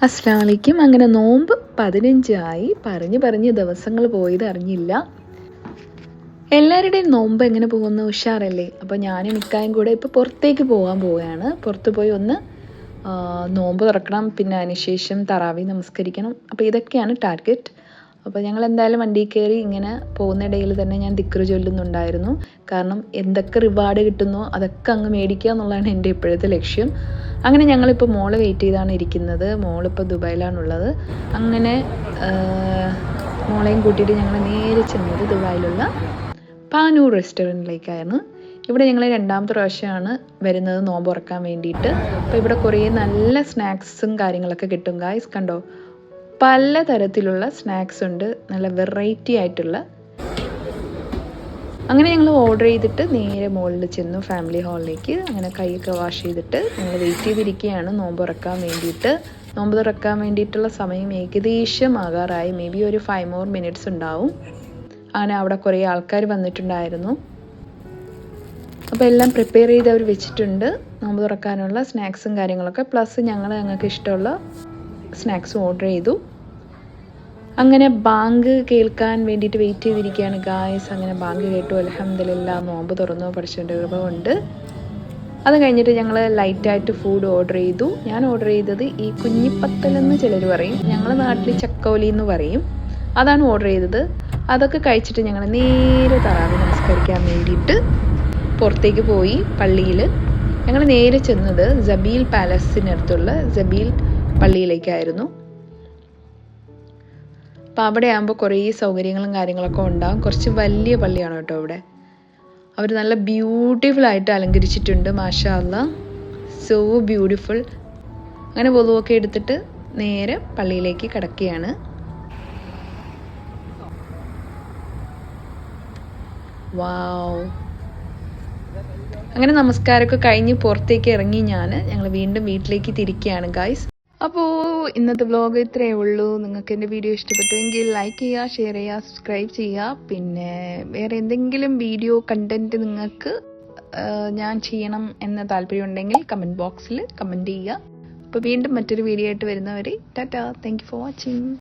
അസ്സലാമു അലൈക്കും. അങ്ങനെ നോമ്പ് 15 ആയി. പറഞ്ഞ് ദിവസങ്ങൾ പോയത് അറിഞ്ഞില്ല. എല്ലാവരുടെയും നോമ്പ് എങ്ങനെ പോകുന്നു? ഉഷാറല്ലേ? അപ്പോൾ ഞാനും ഇക്കായും കൂടെ ഇപ്പോൾ പുറത്തേക്ക് പോകാൻ പോവുകയാണ്. പുറത്ത് പോയി ഒന്ന് നോമ്പ് തുറക്കണം, പിന്നെ അതിനുശേഷം തറാവി നമസ്കരിക്കണം. അപ്പോൾ ഇതൊക്കെയാണ് ടാർഗറ്റ്. അപ്പോൾ ഞങ്ങൾ എന്തായാലും വണ്ടിയിൽ കയറി ഇങ്ങനെ പോകുന്നിടയിൽ തന്നെ ഞാൻ ദിക്ർ ചൊല്ലുന്നുണ്ടായിരുന്നു. കാരണം എന്തൊക്കെ റിവാർഡ് കിട്ടുന്നോ അതൊക്കെ അങ്ങ് മേടിക്കുക എന്നുള്ളതാണ് എൻ്റെ ഇപ്പോഴത്തെ ലക്ഷ്യം. അങ്ങനെ ഞങ്ങളിപ്പോൾ മോളെ വെയിറ്റ് ചെയ്താണ് ഇരിക്കുന്നത്. മോളിപ്പോൾ ദുബായിലാണുള്ളത്. അങ്ങനെ മോളെയും കൂട്ടിയിട്ട് ഞങ്ങൾ നേരെ ചെന്നത് ദുബായിലുള്ള പാനൂർ റെസ്റ്റോറൻറ്റിലേക്കായിരുന്നു. ഇവിടെ ഞങ്ങൾ രണ്ടാമത്തെ പ്രാവശ്യമാണ് വരുന്നത് നോമ്പ് തുറക്കാൻ വേണ്ടിയിട്ട്. അപ്പോൾ ഇവിടെ കുറേ നല്ല സ്നാക്സും കാര്യങ്ങളൊക്കെ കിട്ടും ഗായ്സ്. കണ്ടോ, പല തരത്തിലുള്ള സ്നാക്സ് ഉണ്ട്, നല്ല വെറൈറ്റി ആയിട്ടുള്ള. അങ്ങനെ ഞങ്ങൾ ഓർഡർ ചെയ്തിട്ട് നേരെ മുകളിൽ ചെന്നു ഫാമിലി ഹാളിലേക്ക്. അങ്ങനെ കൈയൊക്കെ വാഷ് ചെയ്തിട്ട് ഞങ്ങൾ വെയിറ്റ് ചെയ്തിരിക്കുകയാണ് നോമ്പ് തുറക്കാൻ വേണ്ടിയിട്ട്. നോമ്പ് തുറക്കാൻ വേണ്ടിയിട്ടുള്ള സമയം ഏകദേശം ആകാറായി. മേ ബി ഒരു 5 more minutes ഉണ്ടാവും. അങ്ങനെ അവിടെ കുറേ ആൾക്കാർ വന്നിട്ടുണ്ടായിരുന്നു. അപ്പോൾ എല്ലാം പ്രിപ്പയർ ചെയ്ത് അവർ വെച്ചിട്ടുണ്ട് നോമ്പ് തുറക്കാനുള്ള സ്നാക്സും കാര്യങ്ങളൊക്കെ. പ്ലസ് ഞങ്ങൾക്ക് ഇഷ്ടമുള്ള സ്നാക്സും ഓർഡർ ചെയ്തു. അങ്ങനെ ബാങ്ക് കേൾക്കാൻ വേണ്ടിയിട്ട് വെയിറ്റ് ചെയ്തിരിക്കുകയാണ് ഗായ്സ്. അങ്ങനെ ബാങ്ക് കേട്ടു. അൽഹംദുലില്ലാ, നോമ്പ് തുറന്നു, പഠിച്ചവൻ്റെ കൃപ കൊണ്ട്. അത് കഴിഞ്ഞിട്ട് ഞങ്ങൾ ലൈറ്റായിട്ട് ഫുഡ് ഓർഡർ ചെയ്തു. ഞാൻ ഓർഡർ ചെയ്തത് ഈ കുഞ്ഞിപ്പത്തലെന്ന് ചിലർ പറയും, ഞങ്ങളുടെ നാട്ടിൽ ചക്കോലി എന്ന് പറയും. അതാണ് ഓർഡർ ചെയ്തത്. അതൊക്കെ കഴിച്ചിട്ട് ഞങ്ങൾ നേരെ തറാവി നമസ്കരിക്കാൻ വേണ്ടിയിട്ട് പുറത്തേക്ക് പോയി പള്ളിയിൽ. ഞങ്ങൾ നേരെ ചെന്നത് ജബീൽ പാലസിനടുത്തുള്ള ജബീൽ പള്ളിയിലേക്കായിരുന്നു. അപ്പോൾ അവിടെ ആകുമ്പോൾ കുറേ സൗകര്യങ്ങളും കാര്യങ്ങളൊക്കെ ഉണ്ടാകും. കുറച്ച് വലിയ പള്ളിയാണ് കേട്ടോ ഇവിടെ. അവർ നല്ല ബ്യൂട്ടിഫുൾ ആയിട്ട് അലങ്കരിച്ചിട്ടുണ്ട്. മാഷാ അല്ലാഹ്, സോ ബ്യൂട്ടിഫുൾ. അങ്ങനെ വളുവൊക്കെ എടുത്തിട്ട് നേരെ പള്ളിയിലേക്ക് കിടക്കുകയാണ്. വാവ്. അങ്ങനെ നമസ്കാരമൊക്കെ കഴിഞ്ഞ് പുറത്തേക്ക് ഇറങ്ങി ഞങ്ങൾ വീണ്ടും വീട്ടിലേക്ക് തിരിക്കുകയാണ് ഗായ്സ്. അപ്പോൾ ഇന്നത്തെ വ്ലോഗ് ഇത്രയേ ഉള്ളൂ. നിങ്ങൾക്ക് എൻ്റെ വീഡിയോ ഇഷ്ടപ്പെട്ടുവെങ്കിൽ ലൈക്ക് ചെയ്യുക, ഷെയർ ചെയ്യുക, സബ്സ്ക്രൈബ് ചെയ്യുക. പിന്നെ വേറെ എന്തെങ്കിലും വീഡിയോ കണ്ടൻറ്റ് നിങ്ങൾക്ക് ഞാൻ ചെയ്യണം എന്ന താല്പര്യം ഉണ്ടെങ്കിൽ കമൻറ്റ് ബോക്സിൽ കമൻറ്റ് ചെയ്യുക. അപ്പോൾ വീണ്ടും മറ്റൊരു വീഡിയോ ആയിട്ട് വരുന്നവരെ Tata. Thank you for watching.